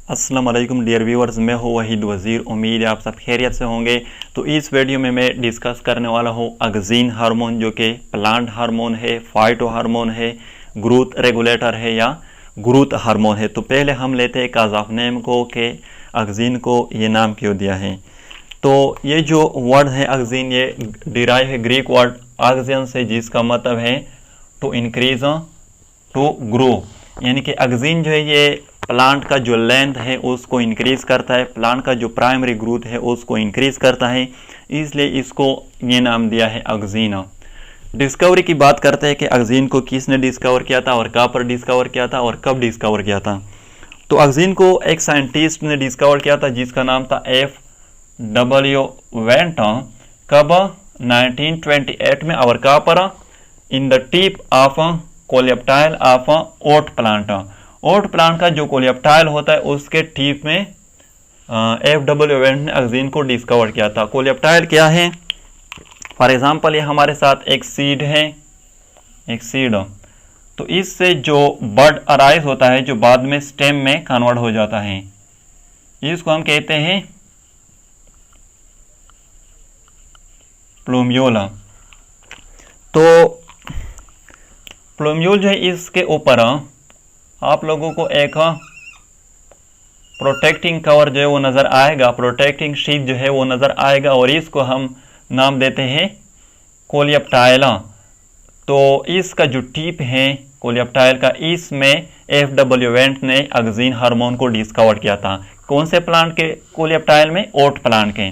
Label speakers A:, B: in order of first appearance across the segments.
A: अस्सलाम वालेकुम dear viewers, मैं हूँ वहीद वज़ीर। उम्मीद है आप सब खैरियत से होंगे। तो इस वीडियो में मैं डिस्कस करने वाला हूँ अगजीन हार्मोन, जो कि प्लांट हार्मोन है, फाइटो हार्मोन है, ग्रोथ रेगुलेटर है या ग्रोथ हार्मोन है। तो पहले हम लेते हैं काज ऑफ नेम को कि अगजीन को ये नाम क्यों दिया है। तो ये जो वर्ड है अगजीन, ये डिराइव है ग्रीक वर्ड अगजियन से, जिसका मतलब है टू इंक्रीज, टू ग्रो। यानी कि अगजीन जो है ये प्लांट का जो लेंथ है उसको इंक्रीज करता है, प्लांट का जो प्राइमरी ग्रोथ है उसको इंक्रीज करता है, इसलिए इसको ये नाम दिया है अगजीन। डिस्कवरी की बात करते हैं कि अगजीन को किसने डिस्कवर किया था और कहाँ पर डिस्कवर किया था और कब डिस्कवर किया था। तो अगजीन को एक साइंटिस्ट ने डिस्कवर किया था जिसका नाम था F.W. वेंट। कब? 1928 में। और कहाँ पर? In the tip of coleoptile of oat plant. Oat plant का जो कोलेप्टाइल होता है उसके टिप में F.W. वेंट ने अगजीन को डिस्कवर किया था। कोलेप्टाइल क्या है? फॉर एग्जांपल ये हमारे साथ एक सीड है, एक सीड। तो इससे जो बड अराइज होता है, जो बाद में स्टेम में कन्वर्ट हो जाता है, इसको हम कहते हैं प्लूम्यूल। तो प्लूम्यूल जो है, इसके ऊपर आप लोगों को एक प्रोटेक्टिंग कवर जो है वो नज़र आएगा, प्रोटेक्टिंग शीट जो है वो नज़र आएगा, और इसको हम नाम देते हैं कोलेप्टाइल। तो इसका जो टिप है कोलेप्टाइल का, इसमें F.W. वेंट ने अगजीन हार्मोन को डिस्कवर किया था। कौन से प्लांट के कोलेप्टाइल में? ओट प्लांट के।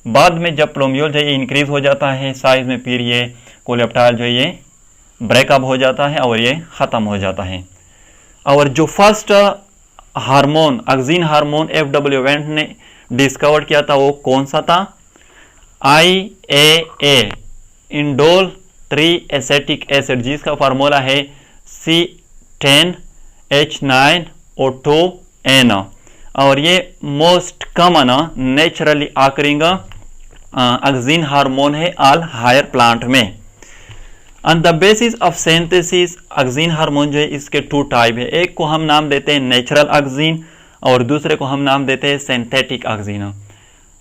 A: बाद में जब प्लूम्यूल जो है इंक्रीज हो जाता है साइज में, फिर ये कोलेप्टाइल जो है ये ब्रेकअप हो जाता है और ये ख़त्म हो जाता है। और जो first hormone, auxin hormone F.W. Went ने डिस्कवर किया था वो कौन सा था? IAA, इंडोल 3 एसेटिक एसिड, जिसका फार्मूला है C10H9O2N। और ये most common naturally occurring auxin hormone है ऑल हायर प्लांट में। On the basis of synthesis, auxin hormone जो है इसके 2 टाइप है। एक को हम नाम देते हैं नेचुरल अगजीन और दूसरे को हम नाम देते हैं सिंथेटिक अगजीन।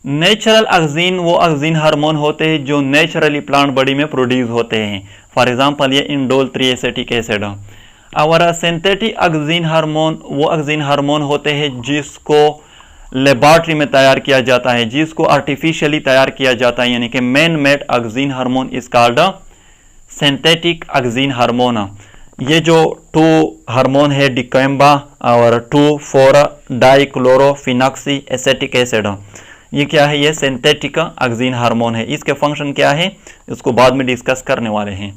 A: नेचुरल अगजीन वो अगजीन हार्मोन होते हैं जो नेचुरली प्लांट बॉडी में प्रोड्यूस होते हैं। फॉर एग्जांपल ये इंडोल 3 एसेटिक एसिड। और सिंथेटिक अगजीन हार्मोन वो अगजीन हार्मोन होते हैं जिसको लेबॉर्ट्री में तैयार किया जाता है, जिसको आर्टिफिशियली तैयार किया जाता है, यानी कि man made auxin hormone is called synthetic auxin hormone. ये जो 2 हार्मोन है डिकम्बा और 2,4-डाइक्लोरोफिनॉक्सी एसेटिक एसिड, ये क्या है? ये सिंथेटिक अगजीन हार्मोन है। इसके फंक्शन क्या है इसको बाद में डिस्कस करने वाले हैं।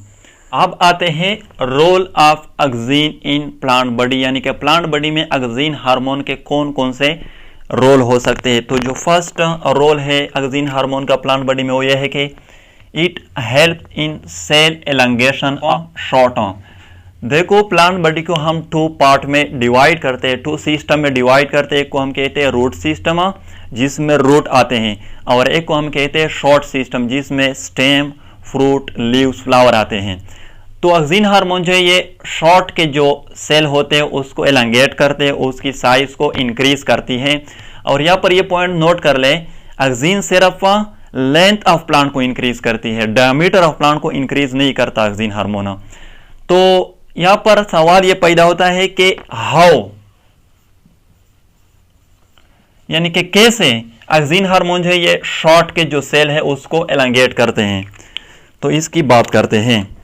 A: अब आते हैं role of auxin in plant body, यानी कि प्लांट बॉडी में अगजीन हार्मोन के कौन कौन से रोल हो सकते हैं। तो जो फर्स्ट रोल है अगजीन हार्मोन का प्लांट बॉडी में वो ये है कि it help in cell elongation of short. देखो, प्लांट बॉडी को हम 2 पार्ट में डिवाइड करते हैं, 2 सिस्टम में डिवाइड करते हैं। एक को हम कहते हैं रूट सिस्टम, जिसमें रूट आते हैं, और एक को हम कहते हैं शॉर्ट सिस्टम, जिसमें स्टेम, फ्रूट, लीव्स, फ्लावर आते हैं। तो अगजीन हार्मोन जो है ये शॉर्ट के जो सेल होते हैं उसको एलंगेट करते हैं, उसकी साइज को इंक्रीज करती है। और यहाँ पर ये पॉइंट नोट कर ले, अगजीन सिर्फ लेंथ ऑफ प्लांट को इंक्रीज करती है, डायमीटर ऑफ प्लांट को इंक्रीज नहीं करता अगजीन हार्मोन। तो यहाँ पर सवाल ये पैदा होता है कि हाउ, यानी कि कैसे अगजीन हार्मोन जो है ये शॉर्ट के जो सेल है उसको एलंगेट करते हैं। तो इसकी बात करते हैं।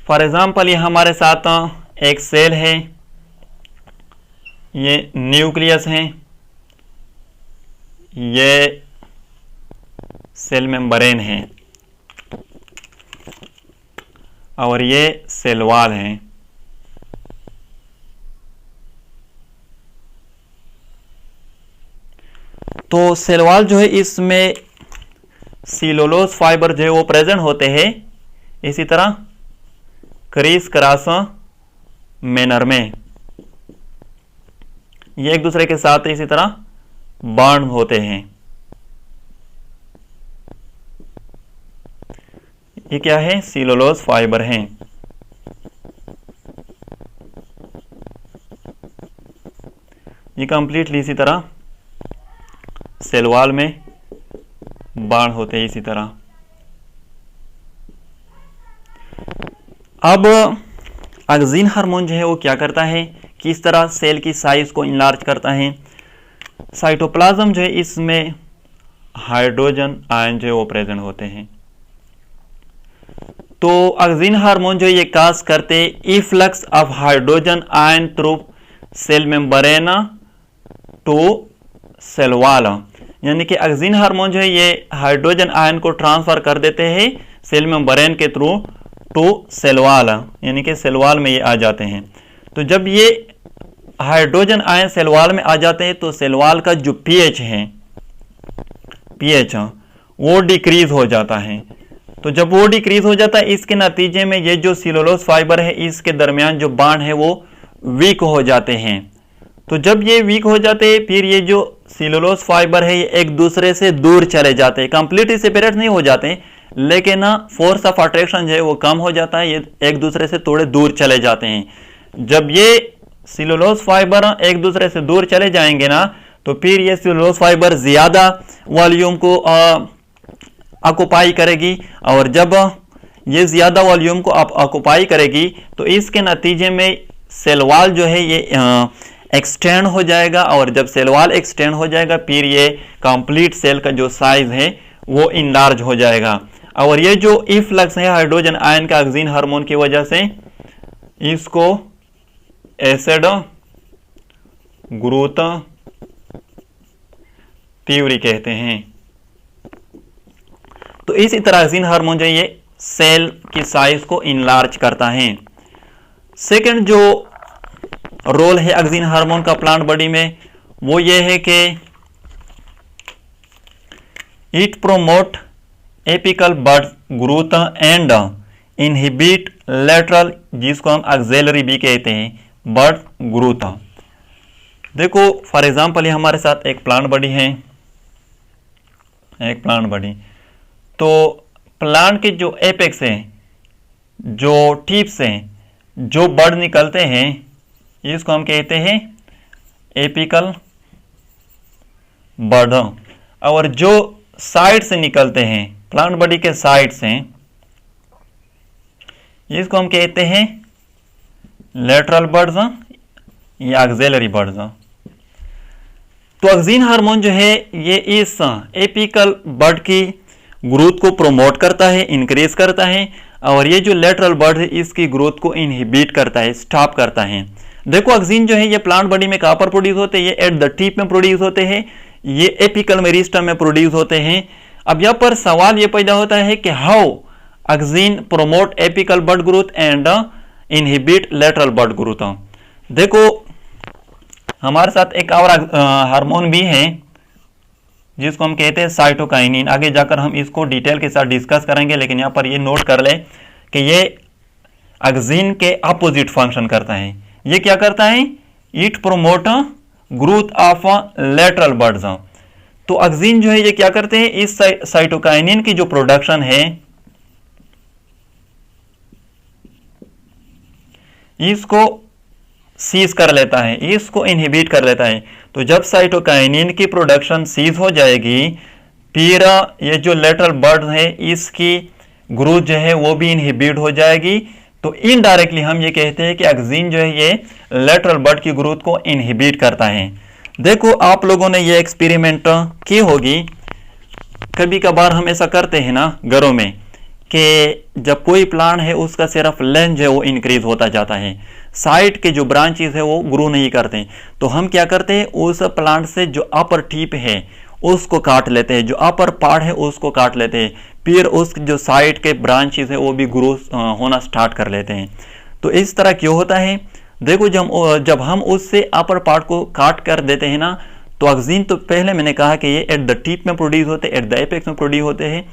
A: फॉर एग्जांपल ये हमारे साथ एक सेल है, ये न्यूक्लियस है, ये सेल मेम्ब्रेन है और ये सेल वॉल है। तो सेल वॉल जो है इसमें सेलुलोज फाइबर जो है वो प्रेजेंट होते हैं, इसी तरह क्रीस क्रॉस मैनर में ये एक दूसरे के साथ इसी तरह बॉन्ड होते हैं। ये क्या है? सेलुलोज फाइबर हैं। ये कंप्लीटली इसी तरह सेल वॉल में बाण होते हैं इसी तरह। अब ऑक्सीन हार्मोन जो है वो क्या करता है, किस तरह सेल की साइज को इनलार्ज करता है। साइटोप्लाज्म जो है इसमें हाइड्रोजन आयन जो है वो प्रेजेंट होते हैं। तो ऑक्सीन हार्मोन जो है ये काज करते efflux of hydrogen ion through cell membrane to cell wall, यानी कि ऑक्सीन हार्मोन जो है ये हाइड्रोजन आयन को ट्रांसफर कर देते हैं सेल मेम्ब्रेन के थ्रू टू सेल वॉल, यानी कि सेल वॉल में ये आ जाते हैं। तो जब ये हाइड्रोजन आयन सेल वॉल में आ जाते हैं तो सेल वॉल का जो पीएच है, पीएच वो डिक्रीज हो जाता है। तो जब वो डिक्रीज हो जाता है इसके नतीजे में ये जो सेलुलोज फाइबर है इसके दरमियान जो बांड है वो वीक हो जाते हैं। तो जब ये वीक हो जाते हैं फिर ये जो सेलुलोज फाइबर है ये एक दूसरे से दूर चले जाते हैं, कंप्लीटली सेपरेट नहीं हो जाते लेकिन फोर्स ऑफ अट्रैक्शन जो है वो कम हो जाता है, ये एक दूसरे से थोड़े दूर चले जाते हैं। जब ये सेलुलोज फाइबर एक दूसरे से दूर चले जाएंगे ना तो फिर ये सेलुलोज फाइबर ज्यादा वॉल्यूम को ऑक्युपाई करेगी, और जब ये ज्यादा वॉल्यूम को ऑक्युपाई करेगी तो इसके नतीजे में सेल वॉल जो है ये एक्सटेंड हो जाएगा, और जब सेल वॉल एक्सटेंड हो जाएगा फिर ये कंप्लीट सेल का जो साइज है वो इनलार्ज हो जाएगा। और ये जो इफ्लक्स है हाइड्रोजन आयन का ऑक्सीन हार्मोन की वजह से इसको एसिड ग्रोथ थ्योरी कहते हैं। तो इसी तरह ऑक्सीन हार्मोन जो ये सेल की साइज को इनलार्ज करता है। सेकंड जो रोल है ऑक्सीन हार्मोन का प्लांट बॉडी में वो ये है कि it promote apical bud growth and inhibit lateral, जिसको हम ऑक्सिलरी भी कहते हैं, बड ग्रोथ। देखो फॉर एग्जांपल ये हमारे साथ एक प्लांट बॉडी है, एक प्लांट बॉडी। तो प्लांट के जो एपेक्स है, जो टिप्स हैं, जो बड निकलते हैं इसको हम कहते हैं एपिकल बड, और जो साइड से निकलते हैं प्लांट बॉडी के साइड से इसको हम कहते हैं लेटरल बड्स या ऑक्सिलरी बड्स। तो ऑक्सीन हार्मोन जो है ये इस एपिकल बड की ग्रोथ को प्रोमोट करता है, इंक्रीज करता है, और ये जो लेटरल बड है इसकी ग्रोथ को इनहिबिट करता है, स्टॉप करता है। देखो ऑक्सीन जो है ये प्लांट बॉडी में कहां पर प्रोड्यूस होते हैं, ये एट द टिप में प्रोड्यूस होते हैं, ये एपिकल मेरिस्टम में प्रोड्यूस होते हैं। अब यहां पर सवाल ये पैदा होता है कि how auxin promote apical bud growth and inhibit lateral bud growth. देखो हमारे साथ एक और हार्मोन भी है जिसको हम कहते हैं साइटोकाइनिन। आगे जाकर हम इसको डिटेल के साथ डिस्कस करेंगे, लेकिन यहाँ पर ये नोट कर ले कि ये ऑक्सीन के अपोजिट फंक्शन करता है। ये क्या करता है, it promote growth of lateral buds. तो ऑक्सीन जो है ये क्या करते हैं, इस साइटोकाइनिन की जो प्रोडक्शन है इसको सीज कर लेता है, इसको इनहिबिट कर लेता है। तो जब साइटोकाइनिन की प्रोडक्शन सीज हो जाएगी फिर ये जो लेटरल बड्स है इसकी ग्रोथ जो है वो भी इनहिबिट हो जाएगी। तो इनडायरेक्टली हम ये कहते हैं कि ऑक्सीन जो है ये लेटरल बड की ग्रोथ को इनहिबिट करता है। देखो आप लोगों ने ये एक्सपेरिमेंट की होगी, कभी कभार हम ऐसा करते हैं ना घरों में कि जब कोई प्लांट है उसका सिर्फ लेंथ है वो इंक्रीज होता जाता है, साइड के जो ब्रांचेस है वो ग्रो नहीं करते। तो हम क्या करते हैं, उस प्लांट से जो अपर टिप है उसको काट लेते हैं, जो अपर पार्ट है उसको काट लेते हैं, फिर उस जो साइड के ब्रांचेस है वो भी ग्रो होना स्टार्ट कर लेते हैं। तो इस तरह क्यों होता है, देखो जब हम उससे अपर पार्ट को काट कर देते हैं ना तो ऑक्सीन, तो पहले मैंने कहा कि ये एट द टिप में प्रोड्यूस होते हैं, एट द एपेक्स में प्रोड्यूस होते हैं।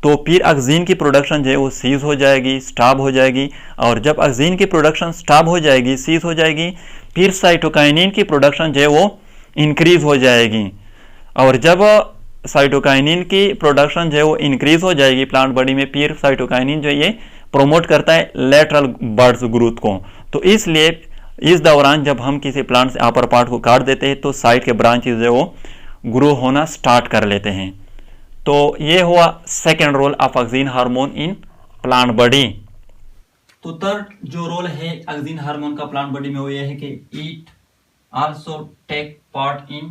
A: तो फिर ऑक्सीन की प्रोडक्शन जो है वो सीज हो जाएगी, स्टॉप हो जाएगी, और जब ऑक्सीन की प्रोडक्शन स्टॉप हो जाएगी, सीज हो जाएगी, फिर साइटोकाइनिन की प्रोडक्शन जो है वो इंक्रीज हो जाएगी। और जब साइटोकाइनिन की प्रोडक्शन जो है वो इंक्रीज हो जाएगी प्लांट बॉडी में, फिर साइटोकाइनिन जो है ये प्रोमोट करता है लेटरल बड्स ग्रोथ को। तो इसलिए इस दौरान जब हम किसी प्लांट से अपर पार्ट को काट देते हैं तो साइड के ब्रांचेज है वो ग्रो होना स्टार्ट कर लेते हैं। तो ये हुआ second role of auxin hormone in plant body. तो थर्ड जो रोल है ऑक्सिन हार्मोन का प्लांट बॉडी में वो ये है कि it also take part in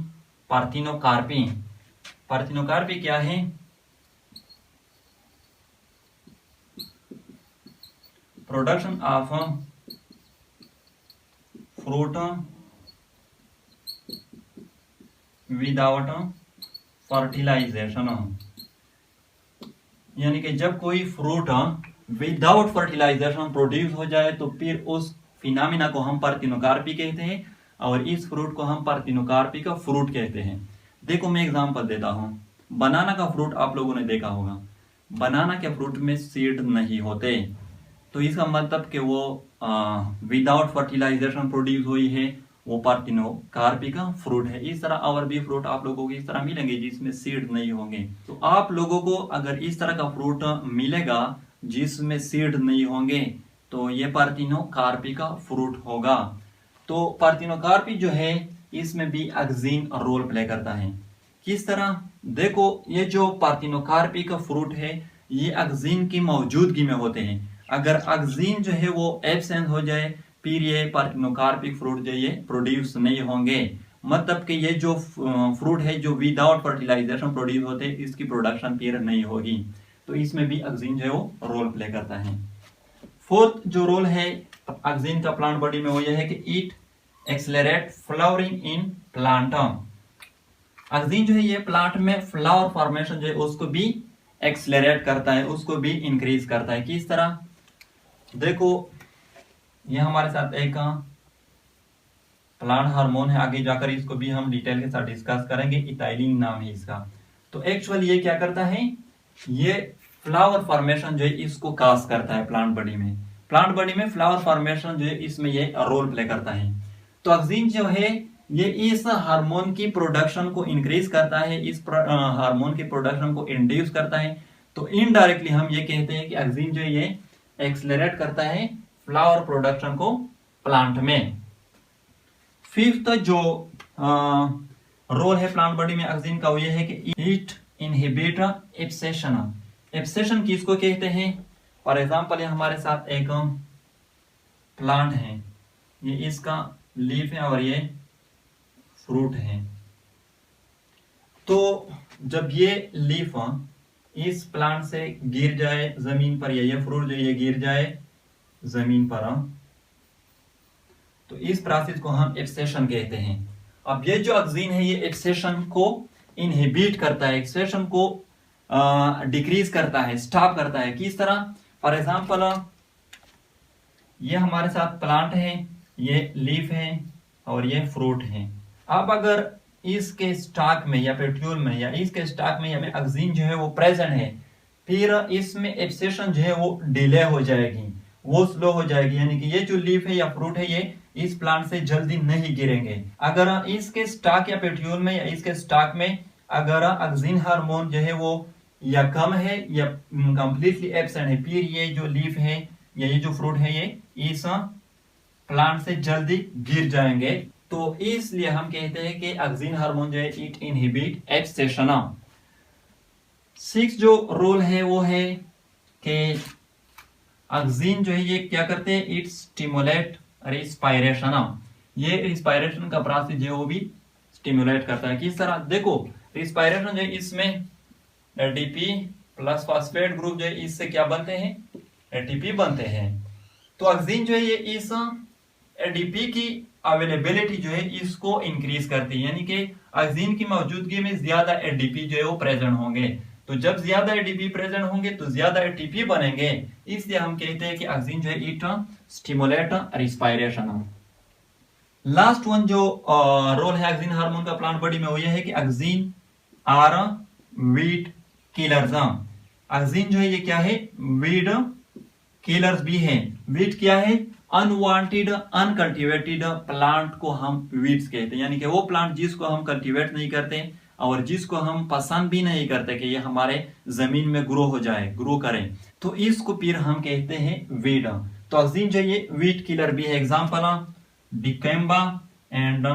A: parthenocarpy. Parthenocarpy क्या है? Production of fruit without fertilization, यानी कि जब कोई फ्रूट विदाउट फर्टिलाइजेशन प्रोड्यूस हो जाए तो फिर उस फिनोमिना को हम पार्थिनोकार्पी कहते हैं और इस फ्रूट को हम पार्थिनोकार्पी का फ्रूट कहते हैं। देखो मैं एग्जांपल देता हूं। बनाना का फ्रूट आप लोगों ने देखा होगा, बनाना के फ्रूट में सीड नहीं होते, तो इसका मतलब कि वो विदाउट फर्टिलाइजेशन प्रोड्यूस हुई है, वो पार्थिनोकार्पी का फ्रूट है। इस तरह और भी फ्रूट आप लोगों को इस तरह मिलेंगे जिसमें सीड नहीं होंगे। तो आप लोगों को अगर इस तरह का फ्रूट मिलेगा जिसमें सीड नहीं होंगे तो ये पार्थिनोकार्पी का फ्रूट होगा। तो पार्थिनोकार्पी जो है इसमें भी ऑक्सिन रोल प्ले करता है। किस तरह? देखो ये जो पार्थिनोकार्पी का फ्रूट है ये ऑक्सिन की मौजूदगी में होते हैं। अगर ऑक्सिन जो है वो एब्सेंट हो जाए फिर ये पार्थिनोकार्पिक फ्रूट जो ये प्रोड्यूस नहीं होंगे। मतलब कि ये जो फ्रूट है जो विदाउट फर्टिलाइजेशन प्रोड्यूस होते हैं इसकी प्रोडक्शन फिर नहीं होगी। तो इसमें भी ऑक्सिन जो है वो रोल प्ले करता है। फोर्थ जो रोल है ऑक्सिन का प्लांट बॉडी में वो ये है कि it accelerate flowering in plant. Auxin जो है ये प्लांट में फ्लावर फॉर्मेशन जो है उसको भी एक्सेलरेट करता है, उसको भी इंक्रीज करता है। किस तरह? देखो ये हमारे साथ एक प्लांट हार्मोन है, आगे जाकर इसको भी हम डिटेल के साथ डिस्कस करेंगे। इथाइलिन नाम है इसका। तो एक्चुअली ये क्या करता है, ये फ्लावर फॉर्मेशन जो है इसको काज करता है प्लांट बॉडी में। प्लांट बॉडी में फ्लावर फॉर्मेशन जो है इसमें ये रोल प्ले करता है। तो ऑक्सिन जो है ये इस हार्मोन की प्रोडक्शन को इंक्रीज करता है, इस हार्मोन की प्रोडक्शन को इंड्यूस करता है। तो इनडायरेक्टली हम ये कहते हैं कि ऑक्सिन जो है ये एक्सेलरेट करता है फ्लावर प्रोडक्शन को प्लांट में। फिफ्थ जो रोल है प्लांट बॉडी में ऑक्सिन का वो ये है कि इट इनहिबिट एब्सेशन। एब्सेशन किसको कहते हैं? फॉर एग्जांपल ये हमारे साथ एक प्लांट है, ये इसका लीफ है और ये फ्रूट है। तो जब ये लीफ इस प्लांट से गिर जाए जमीन पर, या ये फ्रूट जो ये गिर जाए जमीन पर, तो इस प्रोसेस को हम एब्सेशन कहते हैं। अब ये जो ऑक्सिन है ये एब्सेशन को इनहिबिट करता है, एब्सेशन को डिक्रीज करता है, स्टॉप करता है। किस तरह? फॉर एग्जांपल ये हमारे साथ प्लांट है, ये लीफ है और ये फ्रूट है। अब अगर इसके स्टॉक में या पेट्यूल में या इसके स्टॉक में हमें ऑक्सिन जो है वो प्रेजेंट है, फिर इसमें एब्सेशन जो है वो डिले हो जाएगी, वो स्लो हो जाएगी। यानी कि ये जो लीफ है या फ्रूट है ये इस प्लांट से जल्दी नहीं गिरेंगे। अगर इसके स्टॉक या पेट्यूल में या इसके स्टॉक में अगर ऑक्सिन हार्मोन जो है वो या कम है या कंप्लीटली एब्सेंट है, फिर ये जो लीफ है या ये जो फ्रूट है ये इस प्लांट से जल्दी गिर जाएंगे। तो इसलिए हम कहते हैं कि ऑक्सिन हार्मोन जो है इट इनहिबिट एब्सेशन। सिक्स जो रोल है वो है कि ऑक्सिन जो है ये क्या करते हैं, इट स्टिमुलेट रिस्पायरेशन। ये रिस्पायरेशन का प्रोसेस जो है वो भी स्टिमुलेट करता है। किस तरह? देखो रिस्पायरेशन जो है इसमें एटीपी प्लस फॉस्फेट ग्रुप जो है इससे क्या बनते हैं, एटीपी बनते हैं। तो ऑक्सिन जो है ये इस एटीपी की अवेलेबिलिटी जो है इसको इंक्रीज करती है, यानी कि ऑक्सिन की मौजूदगी में ज्यादा एटीपी जो है वो प्रेजेंट होंगे। तो जब ज्यादा एटीपी प्रेजेंट होंगे तो ज्यादा एटीपी बनेंगे, इसलिए हम कहते हैं कि ऑक्सिन जो है it stimulate respiration. Last one जो रोल है ऑक्सिन हार्मोन का प्लांट बॉडी में वो ये है कि auxin are weed killers. Auxin जो है ये क्या है, वीड किलर्स भी है। वीड क्या है, अनवांटेड अनकल्टिवेटेड प्लांट को हम वीड्स कहते हैं, यानी कि वो प्लांट जिसको हम कल्टिवेट नहीं करते और जिसको हम पसंद भी नहीं करते कि ये हमारे जमीन में ग्रो हो जाए, ग्रो करें, तो इसको फिर हम कहते हैं वीड। तो ऑक्सिन जो ये वीड किलर भी है। Example dicamba and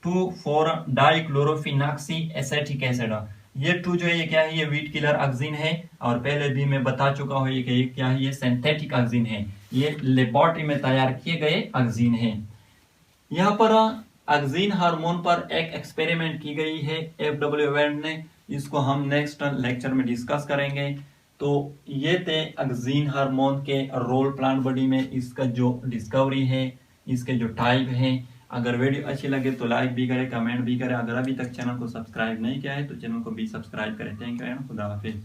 A: 2,4 dichlorophenoxy acetic acid. ये 2 जो है ये क्या है, ये वीट किलर ऑक्सिन है, और पहले भी मैं बता चुका हूँ ये कि ये क्या है, ये सिंथेटिक ऑक्सिन है, ये लेबोरेटरी में तैयार किए गए ऑक्सिन है। यहाँ पर ऑक्सिन हार्मोन पर एक एक्सपेरिमेंट की गई है एफडब्ल्यू वेंड ने, इसको हम नेक्स्ट लेक्चर में डिस्कस करेंगे। तो ये थे ऑक्सिन हार्मोन के रोल प्लांट बॉडी में, इसका जो डिस्कवरी है, इसके जो टाइप है। अगर वीडियो अच्छी लगे तो लाइक भी करें, कमेंट भी करें। अगर अभी तक चैनल को सब्सक्राइब नहीं किया है तो चैनल को भी सब्सक्राइब करें। थैंक यू, खुदा हाफिज।